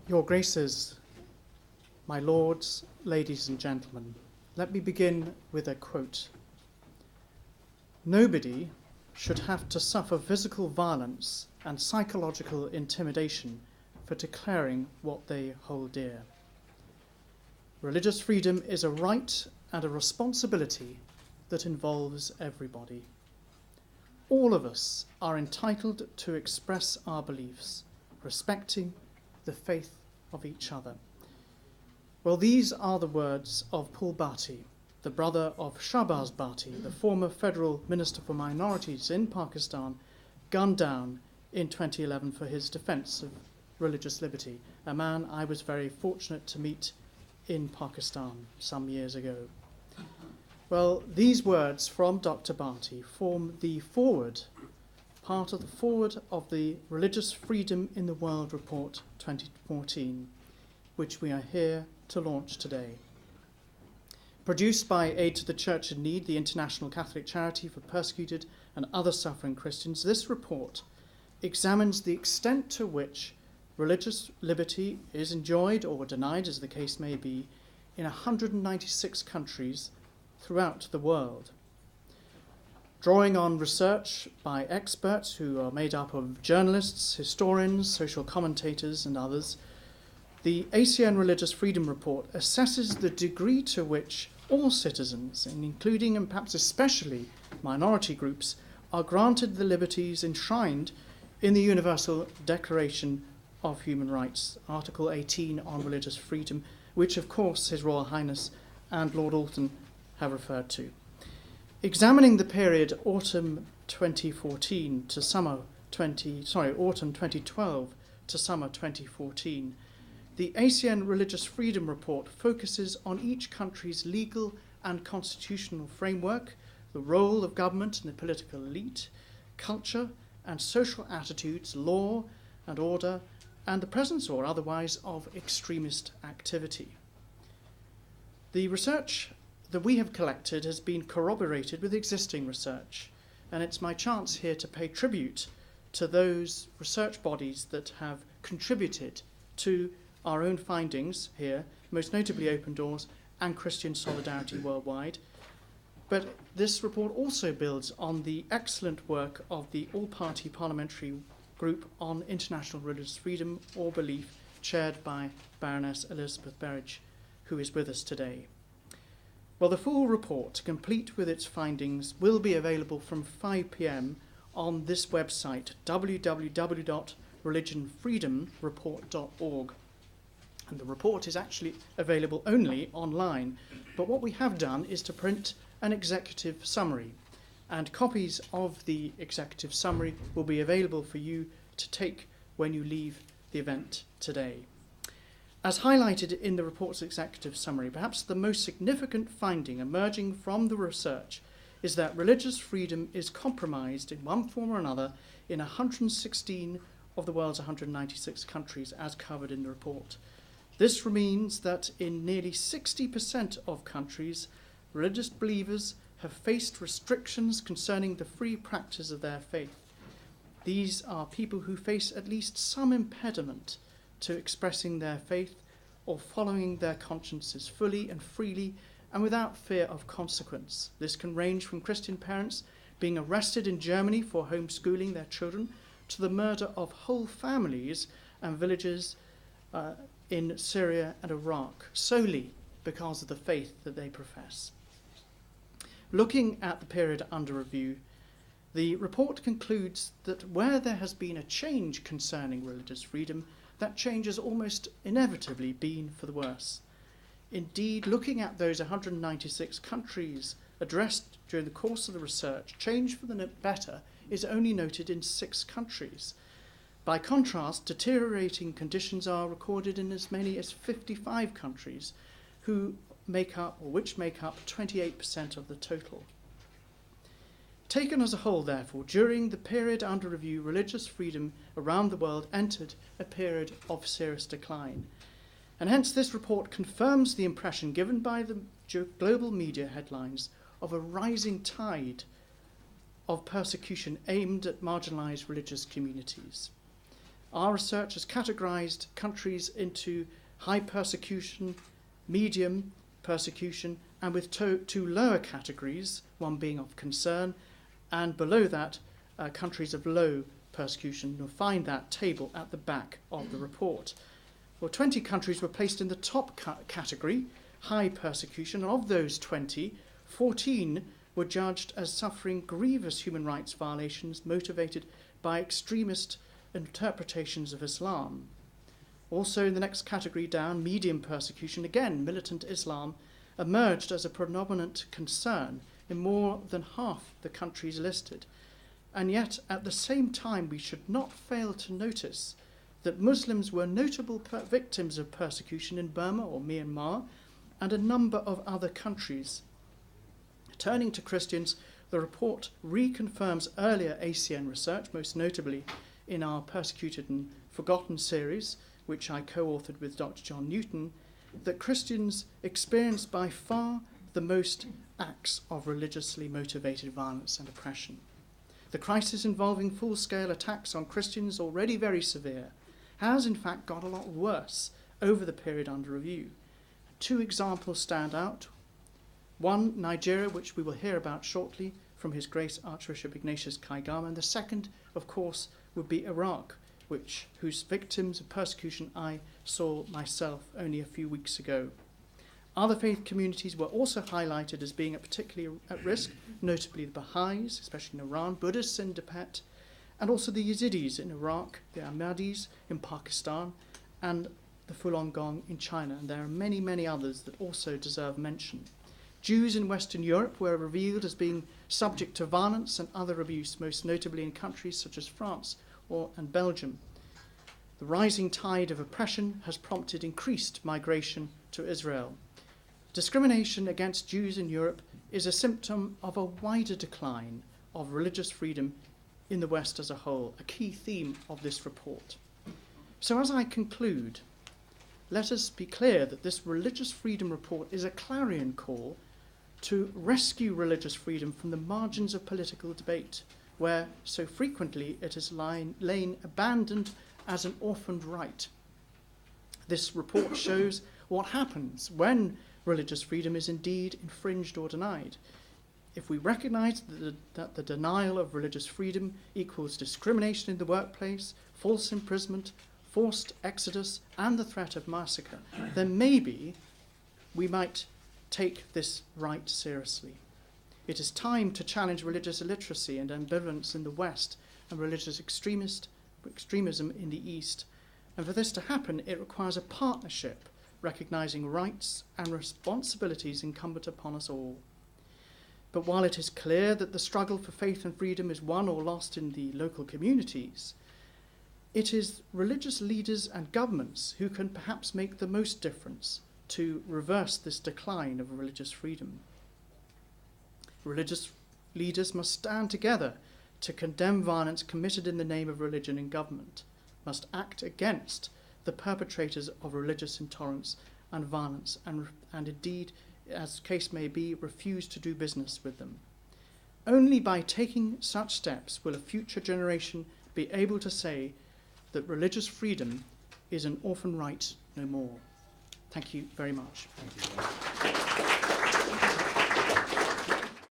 Your Graces, my lords, ladies and gentlemen, let me begin with a quote. Nobody should have to suffer physical violence and psychological intimidation for declaring what they hold dear. Religious freedom is a right and a responsibility that involves everybody. All of us are entitled to express our beliefs, respecting the faith of each other. Well, these are the words of Paul Bhatti, the brother of Shahbaz Bhatti, the former federal minister for minorities in Pakistan, gunned down in 2011 for his defense of religious liberty, a man I was very fortunate to meet in Pakistan some years ago. Well, these words from Dr. Bhatti form the part of the forward of the Religious Freedom in the World Report 2014, which we are here to launch today. Produced by Aid to the Church in Need, the international Catholic charity for persecuted and other suffering Christians, this report examines the extent to which religious liberty is enjoyed or denied, as the case may be, in 196 countries throughout the world. Drawing on research by experts who are made up of journalists, historians, social commentators, and others, the ACN Religious Freedom Report assesses the degree to which all citizens, including and perhaps especially minority groups, are granted the liberties enshrined in the Universal Declaration of Human Rights, Article 18 on religious freedom, which of course His Royal Highness and Lord Alton have referred to. Examining the period autumn 2012 to summer 2014, the ACN Religious Freedom Report focuses on each country's legal and constitutional framework, the role of government and the political elite, culture and social attitudes, law and order, and the presence or otherwise of extremist activity. The research that we have collected has been corroborated with existing research, and it's my chance here to pay tribute to those research bodies that have contributed to our own findings here, most notably Open Doors and Christian Solidarity Worldwide. But this report also builds on the excellent work of the all-party parliamentary group on international religious freedom or belief, chaired by Baroness Elizabeth Berridge, who is with us today. Well, the full report, complete with its findings, will be available from 5 p.m. on this website, www.religionfreedomreport.org. And the report is actually available only online. But what we have done is to print an executive summary, and copies of the executive summary will be available for you to take when you leave the event today. As highlighted in the report's executive summary, perhaps the most significant finding emerging from the research is that religious freedom is compromised in one form or another in 116 of the world's 196 countries, as covered in the report. This means that in nearly 60% of countries, religious believers have faced restrictions concerning the free practice of their faith. These are people who face at least some impediment to expressing their faith or following their consciences fully and freely and without fear of consequence. This can range from Christian parents being arrested in Germany for homeschooling their children to the murder of whole families and villages in Syria and Iraq, solely because of the faith that they profess. Looking at the period under review, the report concludes that where there has been a change concerning religious freedom, that change has almost inevitably been for the worse. Indeed, looking at those 196 countries addressed during the course of the research, change for the better is only noted in 6 countries. By contrast, deteriorating conditions are recorded in as many as 55 countries, which make up 28% of the total. Taken as a whole, therefore, during the period under review, religious freedom around the world entered a period of serious decline. And hence this report confirms the impression given by the global media headlines of a rising tide of persecution aimed at marginalised religious communities. Our research has categorised countries into high persecution, medium persecution, and with two lower categories, one being of concern, and below that, countries of low persecution. You'll find that table at the back of the report. Well, 20 countries were placed in the top category, high persecution, and of those 20, 14 were judged as suffering grievous human rights violations motivated by extremist interpretations of Islam. Also in the next category down, medium persecution, again militant Islam, emerged as a predominant concern in more than half the countries listed. And yet, at the same time, we should not fail to notice that Muslims were notable victims of persecution in Burma or Myanmar and a number of other countries. Turning to Christians, the report reconfirms earlier ACN research, most notably in our Persecuted and Forgotten series, which I co-authored with Dr. John Newton, that Christians experience by far the most acts of religiously motivated violence and oppression. The crisis involving full-scale attacks on Christians, already very severe, has in fact got a lot worse over the period under review. Two examples stand out. One, Nigeria, which we will hear about shortly from His Grace Archbishop Ignatius Kaigama, and the second, of course, would be Iraq, whose victims of persecution I saw myself only a few weeks ago. Other faith communities were also highlighted as being particularly at risk, notably the Baha'is, especially in Iran, Buddhists in Tibet, and also the Yazidis in Iraq, the Ahmadis in Pakistan, and the Falun Gong in China. And there are many, many others that also deserve mention. Jews in Western Europe were revealed as being subject to violence and other abuse, most notably in countries such as France and Belgium. The rising tide of oppression has prompted increased migration to Israel. Discrimination against Jews in Europe is a symptom of a wider decline of religious freedom in the West as a whole, a key theme of this report. So as I conclude, let us be clear that this religious freedom report is a clarion call to rescue religious freedom from the margins of political debate, where so frequently it has lain abandoned as an orphaned right. This report shows what happens when religious freedom is indeed infringed or denied. If we recognise that the denial of religious freedom equals discrimination in the workplace, false imprisonment, forced exodus, and the threat of massacre, then maybe we might take this right seriously. It is time to challenge religious illiteracy and ambivalence in the West and religious extremism in the East. And for this to happen, it requires a partnership, recognising rights and responsibilities incumbent upon us all. But while it is clear that the struggle for faith and freedom is won or lost in the local communities, it is religious leaders and governments who can perhaps make the most difference to reverse this decline of religious freedom. Religious leaders must stand together to condemn violence committed in the name of religion in government, must act against the perpetrators of religious intolerance and violence, and indeed, as the case may be, refuse to do business with them. Only by taking such steps will a future generation be able to say that religious freedom is an orphan right no more. Thank you very much. Thank you.